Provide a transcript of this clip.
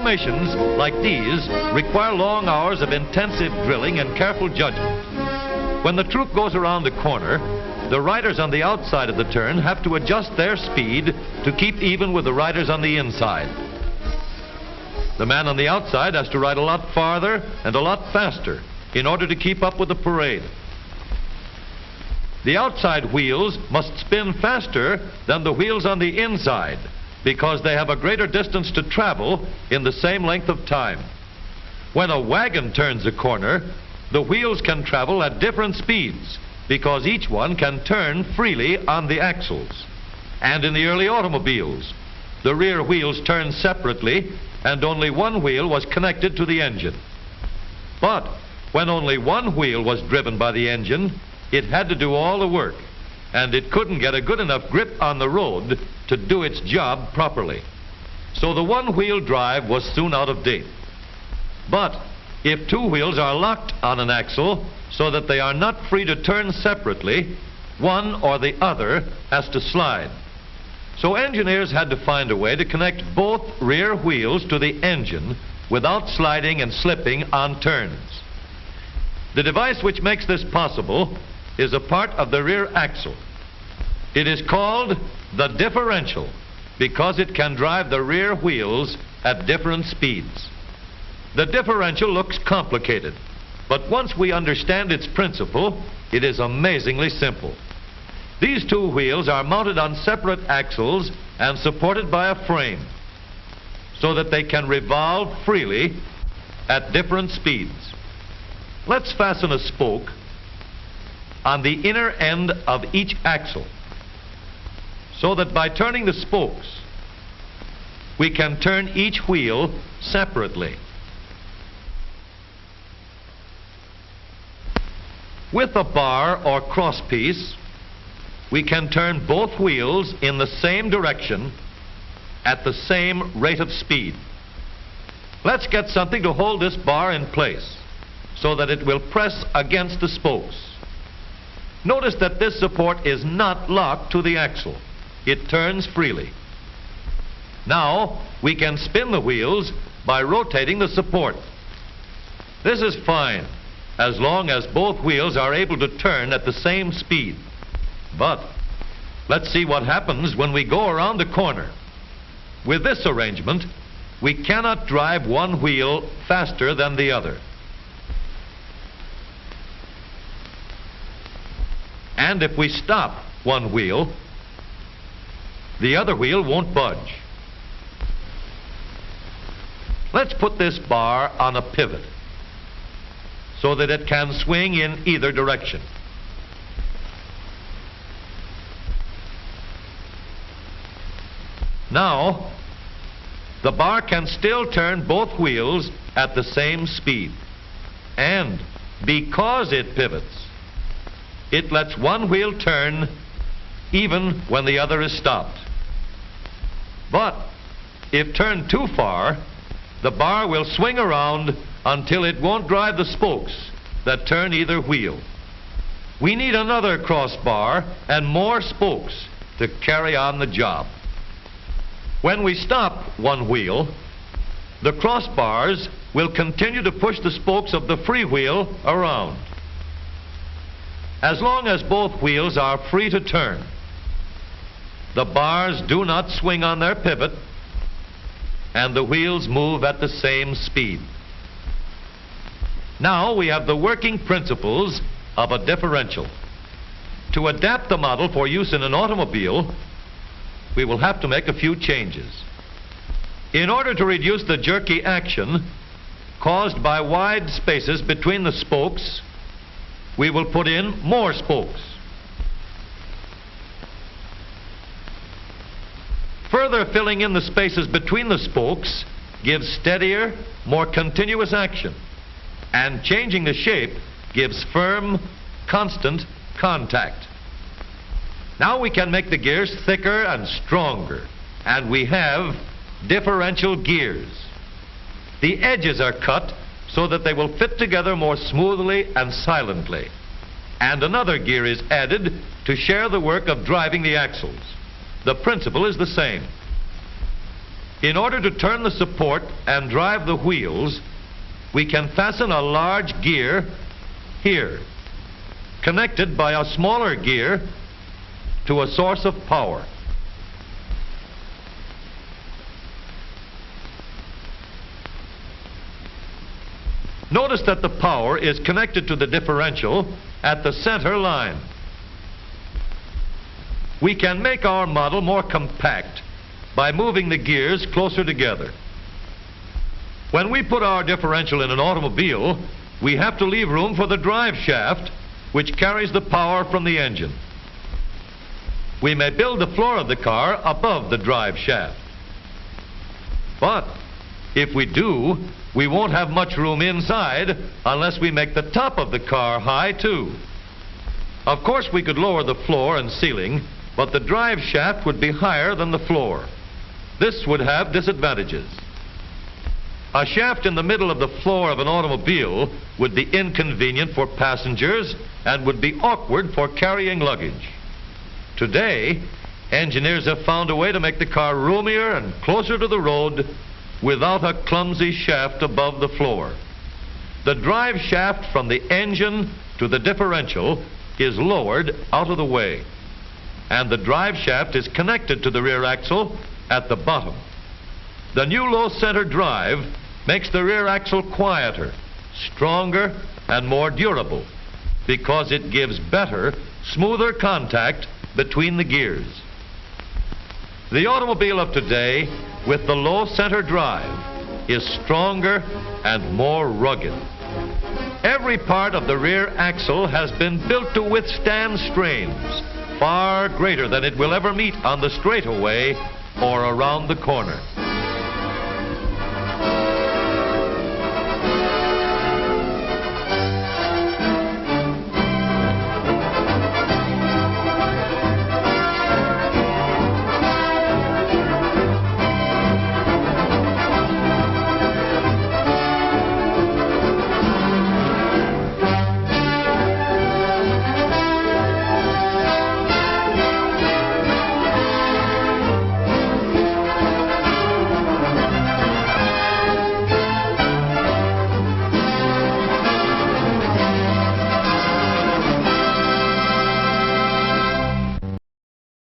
formations like these require long hours of intensive drilling and careful judgment. When the troop goes around the corner, the riders on the outside of the turn have to adjust their speed to keep even with the riders on the inside. The man on the outside has to ride a lot farther and a lot faster in order to keep up with the parade. The outside wheels must spin faster than the wheels on the inside because they have a greater distance to travel in the same length of time. When a wagon turns a corner, the wheels can travel at different speeds because each one can turn freely on the axles. And in the early automobiles, the rear wheels turned separately and only one wheel was connected to the engine. But when only one wheel was driven by the engine, it had to do all the work, and it couldn't get a good enough grip on the road to do its job properly. So the one-wheel drive was soon out of date. But if two wheels are locked on an axle so that they are not free to turn separately, one or the other has to slide. So engineers had to find a way to connect both rear wheels to the engine without sliding and slipping on turns. The device which makes this possible is a part of the rear axle. It is called the differential because it can drive the rear wheels at different speeds. The differential looks complicated, but once we understand its principle, it is amazingly simple. These two wheels are mounted on separate axles and supported by a frame so that they can revolve freely at different speeds. Let's fasten a spoke on the inner end of each axle so that by turning the spokes, we can turn each wheel separately. With a bar or crosspiece, we can turn both wheels in the same direction at the same rate of speed. Let's get something to hold this bar in place so that it will press against the spokes. Notice that this support is not locked to the axle. It turns freely. Now we can spin the wheels by rotating the support. This is fine as long as both wheels are able to turn at the same speed. But let's see what happens when we go around the corner. With this arrangement, we cannot drive one wheel faster than the other. And if we stop one wheel, the other wheel won't budge. Let's put this bar on a pivot so that it can swing in either direction. Now, the bar can still turn both wheels at the same speed. And because it pivots, it lets one wheel turn even when the other is stopped. But if turned too far, the bar will swing around until it won't drive the spokes that turn either wheel. We need another crossbar and more spokes to carry on the job. When we stop one wheel, the crossbars will continue to push the spokes of the free wheel around. As long as both wheels are free to turn, the bars do not swing on their pivot and the wheels move at the same speed. Now we have the working principles of a differential. To adapt the model for use in an automobile, we will have to make a few changes. In order to reduce the jerky action caused by wide spaces between the spokes, we will put in more spokes. Further filling in the spaces between the spokes gives steadier, more continuous action, and changing the shape gives firm, constant contact. Now we can make the gears thicker and stronger, and we have differential gears. The edges are cut so that they will fit together more smoothly and silently, and another gear is added to share the work of driving the axles. The principle is the same. In order to turn the support and drive the wheels, we can fasten a large gear here, connected by a smaller gear to a source of power. Notice that the power is connected to the differential at the center line. We can make our model more compact by moving the gears closer together. When we put our differential in an automobile, we have to leave room for the drive shaft, which carries the power from the engine. We may build the floor of the car above the drive shaft. But if we do, we won't have much room inside unless we make the top of the car high too. Of course, we could lower the floor and ceiling, but the drive shaft would be higher than the floor. This would have disadvantages. A shaft in the middle of the floor of an automobile would be inconvenient for passengers and would be awkward for carrying luggage. Today, engineers have found a way to make the car roomier and closer to the road without a clumsy shaft above the floor. The drive shaft from the engine to the differential is lowered out of the way, and the drive shaft is connected to the rear axle at the bottom. The new low center drive makes the rear axle quieter, stronger, and more durable because it gives better, smoother contact between the gears. The automobile of today with the low center drive is stronger and more rugged. Every part of the rear axle has been built to withstand strains far greater than it will ever meet on the straightaway or around the corner.